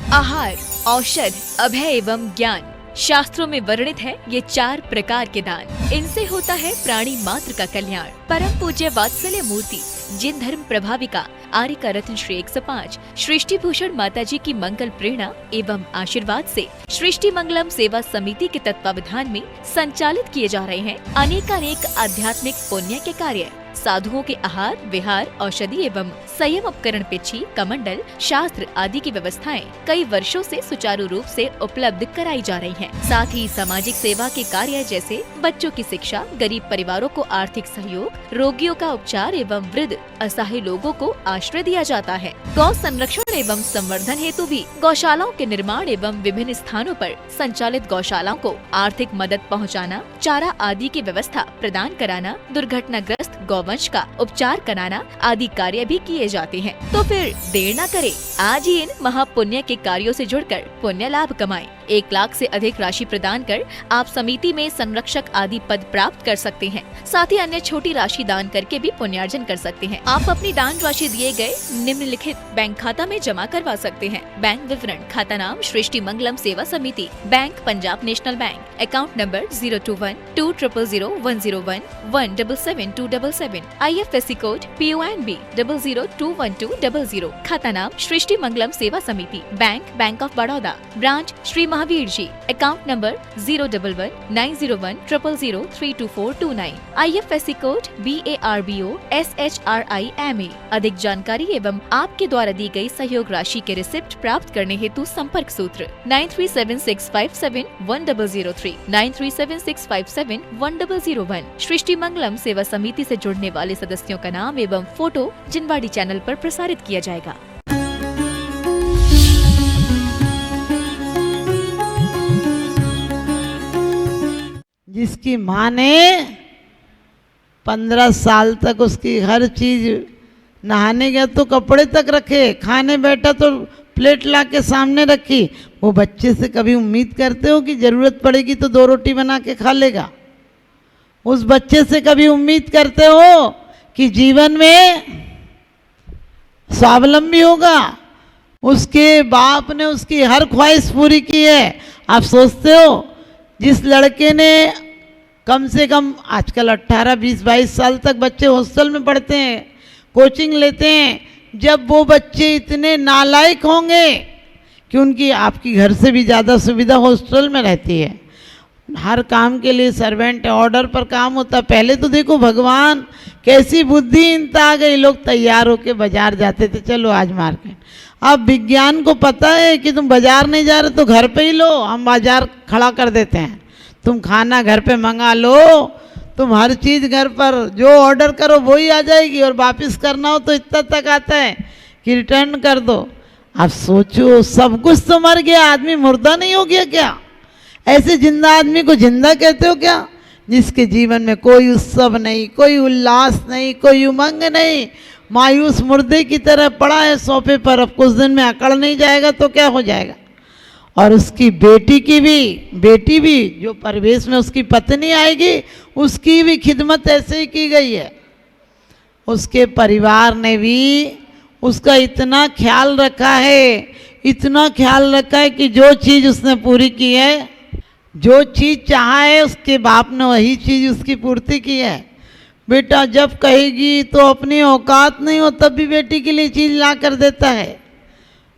आहार, औषध, अभय एवं ज्ञान। शास्त्रों में वर्णित है ये 4 प्रकार के दान। इनसे होता है प्राणी मात्र का कल्याण। परम पूज्य वात्सल्य मूर्ति जिन धर्म प्रभाविका आर्यका रत्न श्री 105 सृष्टि भूषण माता जी की मंगल प्रेरणा एवं आशीर्वाद से सृष्टि मंगलम सेवा समिति के तत्वावधान में संचालित किए जा रहे हैं अनेकानेक आध्यात्मिक पुण्य के कार्य। साधुओं के आहार, विहार, औषधि एवं संयम उपकरण, पिछी, कमंडल, शास्त्र आदि की व्यवस्थाएं कई वर्षों से सुचारू रूप से उपलब्ध कराई जा रही हैं। साथ ही सामाजिक सेवा के कार्य जैसे बच्चों की शिक्षा, गरीब परिवारों को आर्थिक सहयोग, रोगियों का उपचार एवं वृद्ध असहाय लोगों को आश्रय दिया जाता है। गौ संरक्षण एवं संवर्धन हेतु भी गौशालाओं के निर्माण एवं विभिन्न स्थानों पर संचालित गौशालाओं को आर्थिक मदद पहुँचाना, चारा आदि की व्यवस्था प्रदान कराना, दुर्घटनाग्रस्त गौवंश का उपचार कराना आदि कार्य भी किए जाते हैं। तो फिर देर न करें, आज ही इन महापुण्य के कार्यों से जुड़कर पुण्य लाभ कमाएं। 1 लाख से अधिक राशि प्रदान कर आप समिति में संरक्षक आदि पद प्राप्त कर सकते हैं। साथ ही अन्य छोटी राशि दान करके भी पुण्यार्जन कर सकते हैं। आप अपनी दान राशि दिए गए निम्नलिखित बैंक खाता में जमा करवा सकते हैं। बैंक विवरण: खाता नाम Srishti Mangalam Seva Samiti, bank Punjab national bank, account number 021-200101777277, IFSC code PONB 0021200। खाता नाम Srishti Mangalam Seva Samiti, bank of Baroda, branch Shri Mahavir ji, account number 011-901-000-32429, IFSC code BARBO SHRIMA। अधिक जानकारी एवं आपके द्वारा दी गई सहयोग राशि के रिसिप्ट प्राप्त करने हेतु संपर्क सूत्र 9376571003, 9376571001। सृष्टि मंगलम सेवा समिति से जुड़ने वाले सदस्यों का नाम एवं फोटो जिनवाड़ी चैनल पर प्रसारित किया जाएगा। जिसकी माँ ने 15 साल तक उसकी हर चीज, नहाने गया तो कपड़े तक रखे, खाने बैठा तो प्लेट ला के सामने रखी, वो बच्चे से कभी उम्मीद करते हो कि जरूरत पड़ेगी तो 2 रोटी बना के खा लेगा? उस बच्चे से कभी उम्मीद करते हो कि जीवन में स्वावलंबी होगा? उसके बाप ने उसकी हर ख्वाहिश पूरी की है। आप सोचते हो जिस लड़के ने कम से कम आजकल 18, 20, 22 साल तक बच्चे हॉस्टल में पढ़ते हैं, कोचिंग लेते हैं, जब वो बच्चे इतने नालायक होंगे कि उनकी आपकी घर से भी ज़्यादा सुविधा हॉस्टल में रहती है। हर काम के लिए सर्वेंट ऑर्डर पर काम होता। पहले तो देखो भगवान कैसी बुद्धिहीनता आ गई, लोग तैयार होके बाजार जाते थे, चलो आज मार्केट। अब विज्ञान को पता है कि तुम बाजार नहीं जा रहे तो घर पे ही लो, हम बाजार खड़ा कर देते हैं। तुम खाना घर पे मंगा लो, तुम हर चीज़ घर पर जो ऑर्डर करो वही आ जाएगी, और वापस करना हो तो इतना तक आता है कि रिटर्न कर दो। अब सोचो, सब कुछ तो मर गया, आदमी मुर्दा नहीं हो गया क्या? ऐसे जिंदा आदमी को जिंदा कहते हो क्या? जिसके जीवन में कोई उत्सव नहीं, कोई उल्लास नहीं, कोई उमंग नहीं, मायूस मुर्दे की तरह पड़ा है सोफे पर। अब कुछ दिन में अकड़ नहीं जाएगा तो क्या हो जाएगा? और उसकी बेटी भी जो परिवेश में उसकी पत्नी आएगी, उसकी भी खिदमत ऐसे ही की गई है। उसके परिवार ने भी उसका इतना ख्याल रखा है, इतना ख्याल रखा है कि जो चीज़ उसने पूरी की है, जो चीज़ चाहा है, उसके बाप ने वही चीज़ उसकी पूर्ति की है। बेटा जब कहेगी तो अपनी औकात नहीं हो तब भी बेटी के लिए चीज़ ला कर देता है।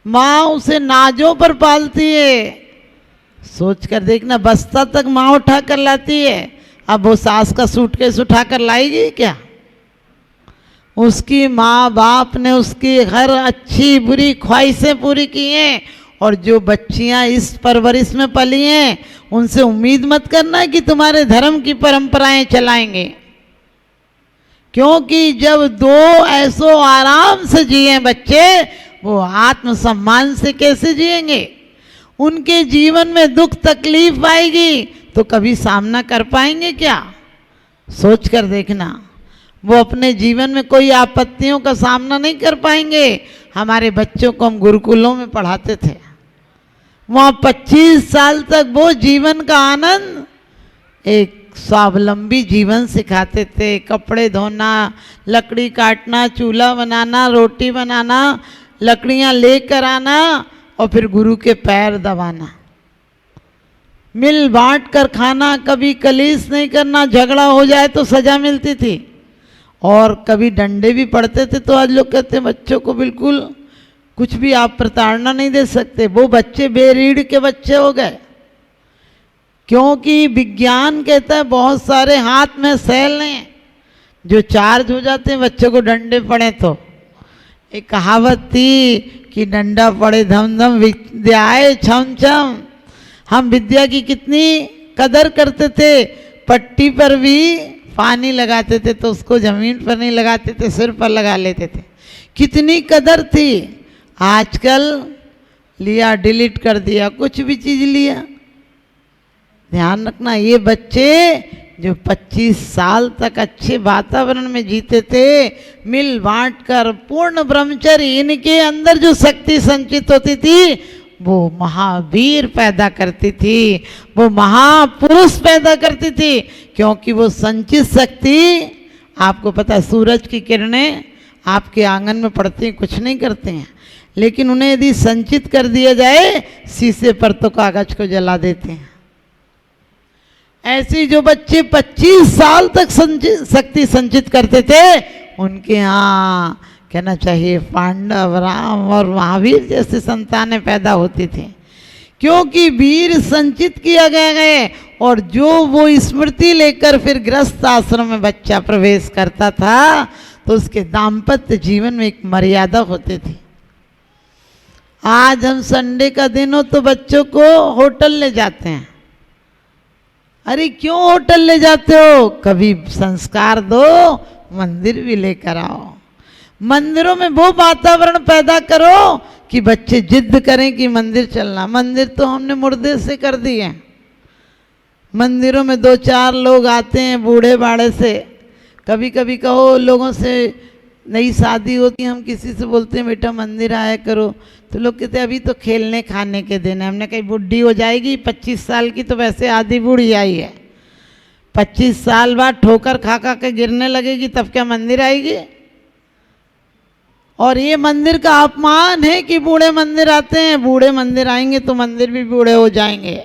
माँ उसे नाजों पर पालती है। सोच कर देखना, बस्ता तक माँ उठा कर लाती है, अब वो सास का सूटकेस उठा कर लाएगी क्या? उसकी माँ बाप ने उसकी हर अच्छी बुरी ख्वाहिशें पूरी की हैं। और जो बच्चियाँ इस परवरिश में पली हैं, उनसे उम्मीद मत करना कि तुम्हारे धर्म की परंपराएं चलाएंगे, क्योंकि जब 2 ऐसो आराम से जिए बच्चे, वो आत्मसम्मान से कैसे जिएंगे? उनके जीवन में दुख तकलीफ आएगी तो कभी सामना कर पाएंगे क्या? सोच कर देखना, वो अपने जीवन में कोई आपत्तियों का सामना नहीं कर पाएंगे। हमारे बच्चों को हम गुरुकुलों में पढ़ाते थे, वहाँ 25 साल तक वो जीवन का आनंद, एक स्वावलंबी जीवन सिखाते थे। कपड़े धोना, लकड़ी काटना, चूल्हा बनाना, रोटी बनाना, लकड़ियाँ लेकर आना, और फिर गुरु के पैर दबाना, मिल बांट कर खाना, कभी कलीस नहीं करना, झगड़ा हो जाए तो सजा मिलती थी और कभी डंडे भी पड़ते थे। तो आज लोग कहते हैं बच्चों को बिल्कुल कुछ भी आप प्रताड़ना नहीं दे सकते। वो बच्चे बेरीड़ के बच्चे हो गए, क्योंकि विज्ञान कहता है बहुत सारे हाथ में सेल हैं जो चार्ज हो जाते हैं बच्चों को डंडे पड़े तो। एक कहावत थी कि डंडा पड़े धम धम विद्याए छम छम। हम विद्या की कितनी कदर करते थे, पट्टी पर भी पानी लगाते थे तो उसको जमीन पर नहीं लगाते थे, सिर पर लगा लेते थे, कितनी कदर थी। आजकल लिया डिलीट कर दिया, कुछ भी चीज लिया। ध्यान रखना, ये बच्चे जो 25 साल तक अच्छे वातावरण में जीते थे, मिल बांट कर पूर्ण ब्रह्मचर्य, इनके अंदर जो शक्ति संचित होती थी वो महावीर पैदा करती थी, वो महापुरुष पैदा करती थी। क्योंकि वो संचित शक्ति, आपको पता है सूरज की किरणें आपके आंगन में पड़ती हैं, कुछ नहीं करते हैं, लेकिन उन्हें यदि संचित कर दिया जाए शीशे पर तो कागज को जला देते हैं। ऐसे जो बच्चे 25 साल तक शक्ति संचित करते थे, उनके यहाँ कहना चाहिए पांडव, राम और महावीर जैसे संतानें पैदा होती थी, क्योंकि वीर संचित किया गया। और जो वो स्मृति लेकर फिर गृहस्थ आश्रम में बच्चा प्रवेश करता था तो उसके दाम्पत्य जीवन में एक मर्यादा होती थी। आज हम संडे का दिन हो तो बच्चों को होटल ले जाते हैं। अरे क्यों होटल ले जाते हो? कभी संस्कार दो, मंदिर भी लेकर आओ। मंदिरों में वो वातावरण पैदा करो कि बच्चे जिद करें कि मंदिर चलना। मंदिर तो हमने मुर्दे से कर दिए। मंदिरों में 2-4 लोग आते हैं बूढ़े बाड़े से। कभी कभी कहो लोगों से, नई शादी होती है, हम किसी से बोलते हैं बेटा मंदिर आया करो, तो लोग कहते हैं अभी तो खेलने खाने के दिन है। हमने कही बुढ़ी हो जाएगी, 25 साल की तो वैसे आधी बूढ़ी आई है, 25 साल बाद ठोकर खा खा के गिरने लगेगी तब क्या मंदिर आएगी? और ये मंदिर का अपमान है कि बूढ़े मंदिर आते हैं। बूढ़े मंदिर आएंगे तो मंदिर भी बूढ़े हो जाएंगे।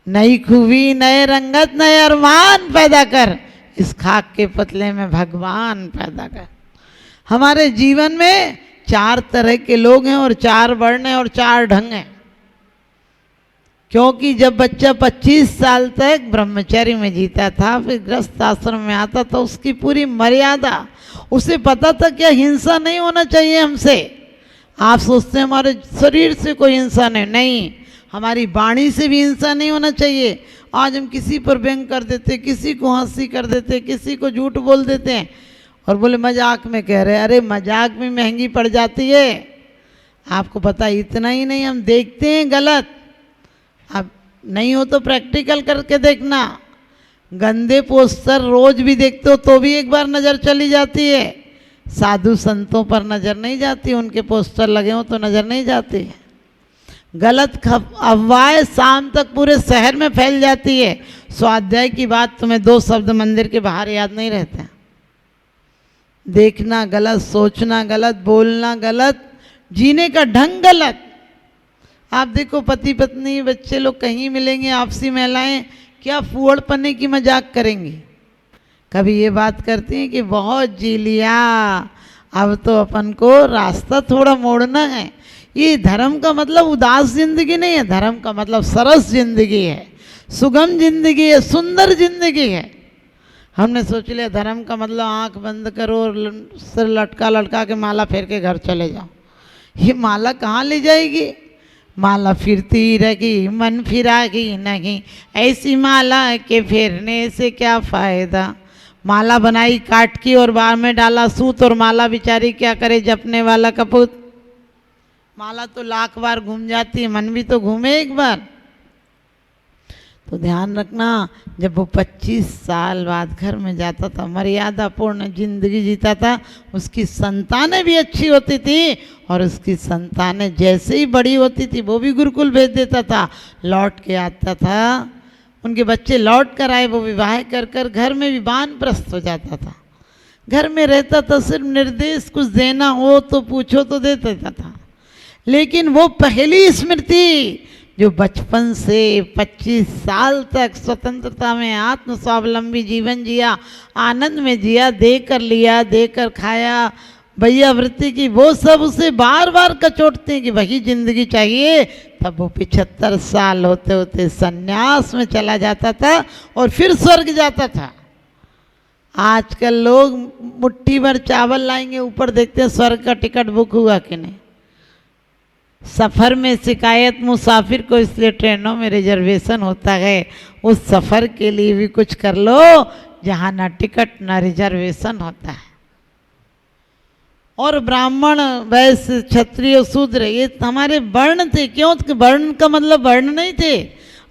नई खूबी, नए रंगत, नए अरमान पैदा कर, इस खाक के पतले में भगवान पैदा कर। हमारे जीवन में 4 तरह के लोग हैं और 4 वर्ण हैं और 4 ढंग हैं। क्योंकि जब बच्चा 25 साल तक ब्रह्मचर्य में जीता था, फिर गृहस्थ आश्रम में आता था, उसकी पूरी मर्यादा, उसे पता था क्या हिंसा नहीं होना चाहिए हमसे। आप सोचते हैं हमारे शरीर से कोई हिंसा नहीं, हमारी वाणी से भी हिंसा नहीं होना चाहिए। आज हम किसी पर व्यंग कर देते, किसी को हंसी कर देते, किसी को झूठ बोल देते हैं और बोले मजाक में कह रहे। अरे मजाक में महंगी पड़ जाती है। आपको पता है, इतना ही नहीं, हम देखते हैं गलत। अब नहीं हो तो प्रैक्टिकल करके देखना। गंदे पोस्टर रोज भी देखते हो तो भी एक बार नज़र चली जाती है। साधु संतों पर नज़र नहीं जाती, उनके पोस्टर लगे हो तो नज़र नहीं जाती है। गलत अफवाहें शाम तक पूरे शहर में फैल जाती है। स्वाध्याय की बात तुम्हें 2 शब्द मंदिर के बाहर याद नहीं रहते। देखना गलत, सोचना गलत, बोलना गलत, जीने का ढंग गलत। आप देखो पति पत्नी बच्चे लोग कहीं मिलेंगे, आपसी महिलाएं क्या फूहड़पने की मजाक करेंगी। कभी ये बात करती हैं कि बहुत जी लिया, अब तो अपन को रास्ता थोड़ा मोड़ना है। ये धर्म का मतलब उदास जिंदगी नहीं है, धर्म का मतलब सरस जिंदगी है, सुगम जिंदगी है, सुंदर जिंदगी है। हमने सोच लिया धर्म का मतलब आंख बंद करो और सिर लटका लटका के माला फेर के घर चले जाओ। ये माला कहाँ ले जाएगी? माला फिरती रहेगी, मन फिरागी नहीं, ऐसी माला के फेरने से क्या फ़ायदा। माला बनाई काट की और बाहर में डाला सूत, और माला बेचारी क्या करे जपने वाला कपूत। माला तो लाख बार घूम जाती है, मन भी तो घूमे एक बार। तो ध्यान रखना, जब वो 25 साल बाद घर में जाता था, मर्यादा पूर्ण जिंदगी जीता था, उसकी संतानें भी अच्छी होती थी और उसकी संतानें जैसे ही बड़ी होती थी वो भी गुरुकुल भेज देता था, लौट के आता था। उनके बच्चे लौट कर आए, वो विवाह कर कर घर में भी वानप्रस्थ हो जाता था। घर में रहता था, सिर्फ निर्देश कुछ देना हो तो पूछो तो दे देता था। लेकिन वो पहली स्मृति जो बचपन से 25 साल तक स्वतंत्रता में आत्म स्वावलंबी जीवन जिया, आनंद में जिया, देकर लिया, देकर खाया, भैया वृत्ति की, वो सब उसे बार बार कचोटते हैं कि वही जिंदगी चाहिए। तब वो 75 साल होते होते सन्यास में चला जाता था और फिर स्वर्ग जाता था। आजकल लोग मुट्ठी भर चावल लाएंगे, ऊपर देखते हैं स्वर्ग का टिकट बुक हुआ कि नहीं। सफ़र में शिकायत मुसाफिर को, इसलिए ट्रेनों में रिजर्वेशन होता है। उस सफ़र के लिए भी कुछ कर लो जहाँ ना टिकट ना रिजर्वेशन होता है। और ब्राह्मण, वैश्य, क्षत्रिय, शूद्र ये हमारे वर्ण थे। क्यों? वर्ण का मतलब वर्ण नहीं थे।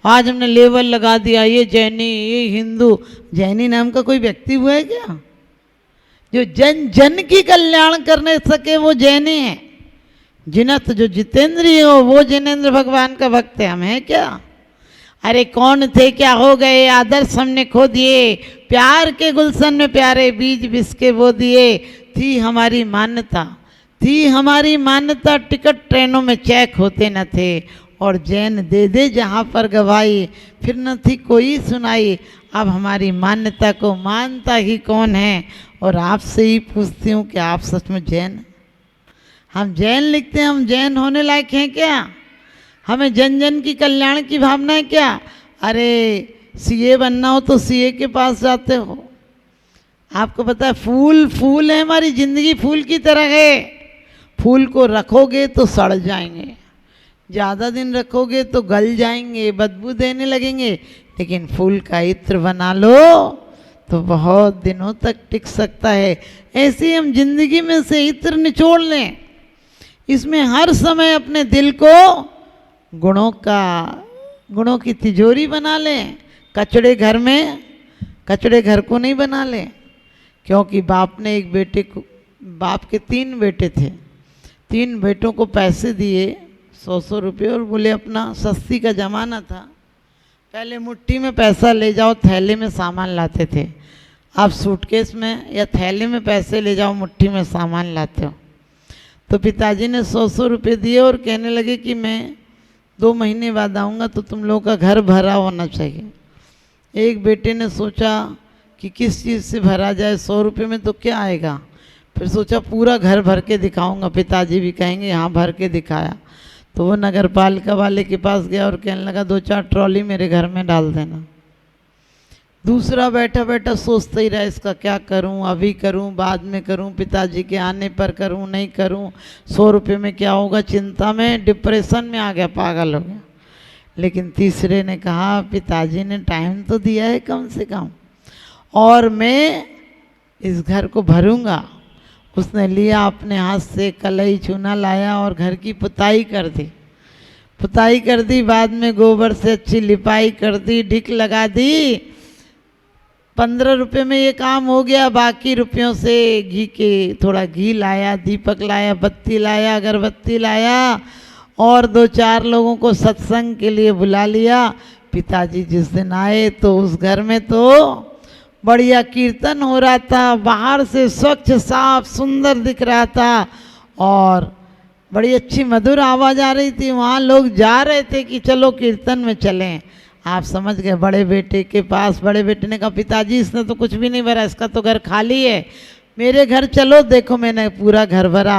आज हमने लेवल लगा दिया, ये जैनी, ये हिंदू। जैनी नाम का कोई व्यक्ति हुआ है क्या? जो जन जन की कल्याण करने सके वो जैनी है। जिनत जो जितेंद्रिय हो वो जिनेंद्र भगवान का भक्त है। हम हैं क्या? अरे कौन थे, क्या हो गए, आदर्श हमने खो दिए, प्यार के गुलशन में प्यारे बीज बिसके वो दिए। थी हमारी मान्यता, थी हमारी मान्यता, टिकट ट्रेनों में चेक होते न थे, और जैन दे दे जहाँ पर गवाई, फिर न थी कोई सुनाई। अब हमारी मान्यता को मानता ही कौन है? और आपसे ही पूछती हूँ कि आप सच में जैन? हम जैन लिखते हैं, हम जैन होने लायक हैं क्या? हमें जन जन की कल्याण की भावना है क्या? अरे सीए बनना हो तो सीए के पास जाते हो। आपको पता है फूल फूल है, हमारी ज़िंदगी फूल की तरह है। फूल को रखोगे तो सड़ जाएंगे, ज़्यादा दिन रखोगे तो गल जाएंगे, बदबू देने लगेंगे। लेकिन फूल का इत्र बना लो तो बहुत दिनों तक टिक सकता है। ऐसे हम जिंदगी में से इत्र निचोड़ लें। इसमें हर समय अपने दिल को गुणों की तिजोरी बना लें। कचड़े घर में, कचड़े घर को नहीं बना लें। क्योंकि बाप ने एक बेटे को, बाप के 3 बेटे थे, 3 बेटों को पैसे दिए 100-100 रुपये, और बोले अपना सस्ती का ज़माना था, पहले मुट्ठी में पैसा ले जाओ, थैले में सामान लाते थे। आप सूटकेस में या थैले में पैसे ले जाओ, मुट्ठी में सामान लाते हो। तो पिताजी ने 100-100 रुपये दिए और कहने लगे कि मैं 2 महीने बाद आऊँगा तो तुम लोगों का घर भरा होना चाहिए। एक बेटे ने सोचा कि किस चीज़ से भरा जाए, 100 रुपये में तो क्या आएगा। फिर सोचा पूरा घर भर के दिखाऊंगा, पिताजी भी कहेंगे यहाँ भर के दिखाया। तो वो नगर पालिका वाले के पास गया और कहने लगा 2-4 ट्रॉली मेरे घर में डाल देना। दूसरा बैठा बैठा सोचता ही रहा, इसका क्या करूं, अभी करूं, बाद में करूं, पिताजी के आने पर करूं, नहीं करूं, 100 रुपये में क्या होगा, चिंता में डिप्रेशन में आ गया, पागल हो गया। लेकिन तीसरे ने कहा पिताजी ने टाइम तो दिया है कम से कम, और मैं इस घर को भरूंगा। उसने लिया अपने हाथ से कलई चूना लाया और घर की पुताई कर दी। पुताई कर दी, बाद में गोबर से अच्छी लिपाई कर दी, ढिक लगा दी। 15 रुपये में ये काम हो गया। बाकी रुपयों से घी के, थोड़ा घी लाया, दीपक लाया, बत्ती लाया, अगरबत्ती लाया, और 2-4 लोगों को सत्संग के लिए बुला लिया। पिताजी जिस दिन आए तो उस घर में तो बढ़िया कीर्तन हो रहा था, बाहर से स्वच्छ साफ सुंदर दिख रहा था, और बड़ी अच्छी मधुर आवाज़ आ रही थी। वहाँ लोग जा रहे थे कि चलो कीर्तन में चलें। आप समझ गए, बड़े बेटे के पास, बड़े बेटे ने कहा पिताजी इसने तो कुछ भी नहीं भरा, इसका तो घर खाली है, मेरे घर चलो। देखो मैंने पूरा घर भरा।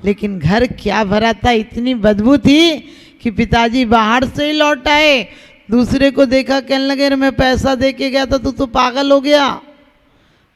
लेकिन घर क्या भरा था, इतनी बदबू थी कि पिताजी बाहर से ही लौट आए। दूसरे को देखा, कहने लगे अरे मैं पैसा दे के गया था, तू तो पागल हो गया।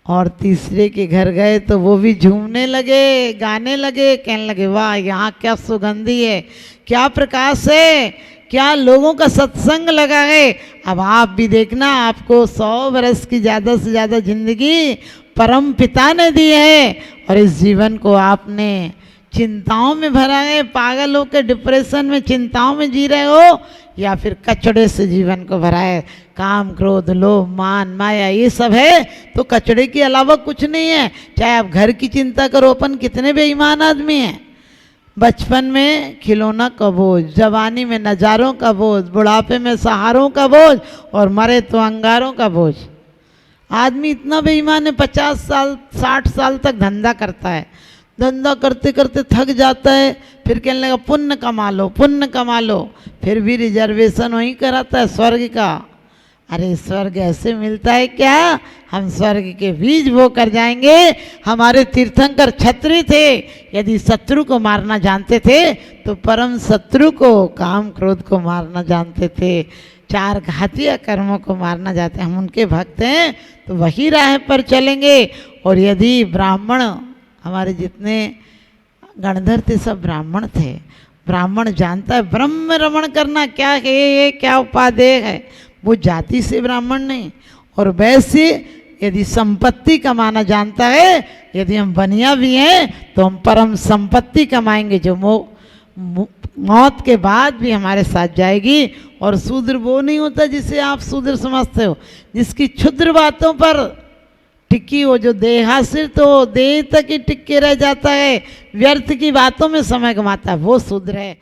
और तीसरे के घर गए तो वो भी झूमने लगे, गाने लगे, कहने लगे वाह यहाँ क्या सुगंधी है, क्या प्रकाश है, क्या लोगों का सत्संग लगा है। अब आप भी देखना, आपको 100 वर्ष की ज़्यादा से ज़्यादा जिंदगी परम पिता ने दी है, और इस जीवन को आपने चिंताओं में भरा है। पागल होकर डिप्रेशन में, चिंताओं में जी रहे हो, या फिर कचड़े से जीवन को भरा है। काम, क्रोध, लोभ, मान, माया, ये सब है तो कचड़े के अलावा कुछ नहीं है। चाहे आप घर की चिंता करो, अपन कितने बेईमान आदमी हैं। बचपन में खिलौना का बोझ, जवानी में नज़ारों का बोझ, बुढ़ापे में सहारों का बोझ, और मरे तो अंगारों का बोझ। आदमी इतना बेईमान है, 50 साल 60 साल तक धंधा करता है, धंधा करते करते थक जाता है, फिर कहने लगा पुण्य कमा लो, पुण्य कमा लो, फिर भी रिजर्वेशन वहीं कराता है स्वर्ग का। अरे स्वर्ग ऐसे मिलता है क्या? हम स्वर्ग के बीज बो कर जाएंगे। हमारे तीर्थंकर क्षत्रिय थे, यदि शत्रु को मारना जानते थे तो परम शत्रु को, काम क्रोध को मारना जानते थे, चार घातीय कर्मों को मारना जानते। हम उनके भक्त हैं तो वही राह पर चलेंगे। और यदि ब्राह्मण, हमारे जितने गणधर थे सब ब्राह्मण थे, ब्राह्मण जानता है ब्रह्म रमण करना क्या है, ये क्या उपादेय है, वो जाति से ब्राह्मण नहीं। और वैसे यदि संपत्ति कमाना जानता है, यदि हम बनिया भी हैं तो हम परम संपत्ति कमाएंगे जो मौत के बाद भी हमारे साथ जाएगी। और शूद्र वो नहीं होता जिसे आप शूद्र समझते हो, जिसकी क्षुद्र बातों पर टिकी हो, जो देहासिर तो देह तक ही टिक के रह जाता है, व्यर्थ की बातों में समय गंवाता है, वो शूद्र है।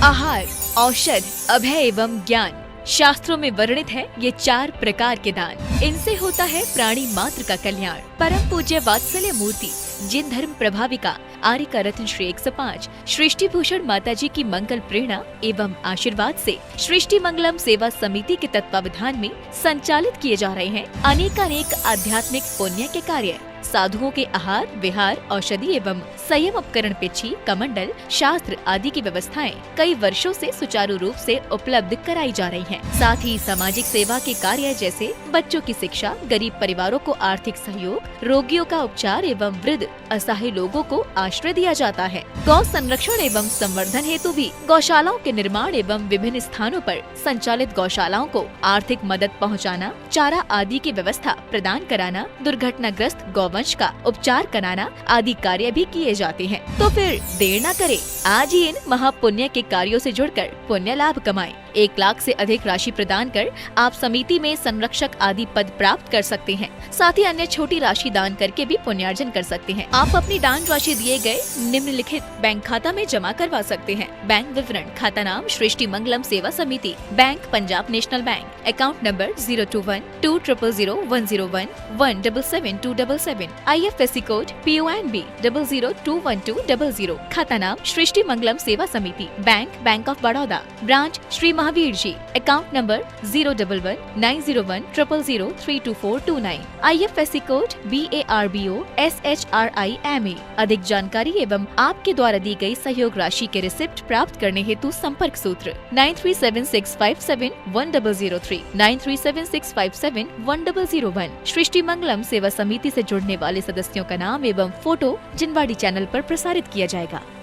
आहार, औषध, अभय एवं ज्ञान शास्त्रों में वर्णित है ये 4 प्रकार के दान। इनसे होता है प्राणी मात्र का कल्याण। परम पूज्य वात्सल्य मूर्ति जिन धर्म प्रभाविका आर्य का रत्न श्री 105 सृष्टि भूषण माता जी की मंगल प्रेरणा एवं आशीर्वाद से सृष्टि मंगलम सेवा समिति के तत्वावधान में संचालित किए जा रहे हैं अनेकानेक आध्यात्मिक पुण्य के कार्य। साधुओं के आहार, विहार, औषधि एवं संयम उपकरण, पिछी, कमंडल, शास्त्र आदि की व्यवस्थाएं कई वर्षों से सुचारू रूप से उपलब्ध कराई जा रही हैं। साथ ही सामाजिक सेवा के कार्य जैसे बच्चों की शिक्षा, गरीब परिवारों को आर्थिक सहयोग, रोगियों का उपचार एवं वृद्ध असहाय लोगों को आश्रय दिया जाता है। गौ संरक्षण एवं संवर्धन हेतु भी गौशालाओं के निर्माण एवं विभिन्न स्थानों पर संचालित गौशालाओं को आर्थिक मदद पहुँचाना, चारा आदि की व्यवस्था प्रदान कराना, दुर्घटनाग्रस्त गौवंश का उपचार कराना आदि कार्य भी किए जाते हैं। तो फिर देर न करें, आज ही इन महापुण्य के कार्यों से जुड़कर पुण्य लाभ कमाएं। 1 लाख से अधिक राशि प्रदान कर आप समिति में संरक्षक आदि पद प्राप्त कर सकते हैं। साथ ही अन्य छोटी राशि दान करके भी पुण्यार्जन कर सकते हैं। आप अपनी दान राशि दिए गए निम्नलिखित बैंक खाता में जमा करवा सकते हैं। बैंक विवरण: खाता नाम Srishti Mangalam Seva Samiti, bank Punjab national bank, account number 021-2001-177-277, IFSC code PONB 0021200, खाता नाम Srishti Mangalam Seva Samiti, bank of Baroda, branch Shri Mahavir ji, account number 011-901-000-32429, IFSC code BARBO SHRIMA। अधिक जानकारी एवं आपके द्वारा दी गई सहयोग राशि के रिसिप्ट प्राप्त करने हेतु संपर्क सूत्र 9376571003, 9376571001। सृष्टि मंगलम सेवा समिति से जुड़ने वाले सदस्यों का नाम एवं फोटो जिनवाड़ी चैनल पर प्रसारित किया जाएगा।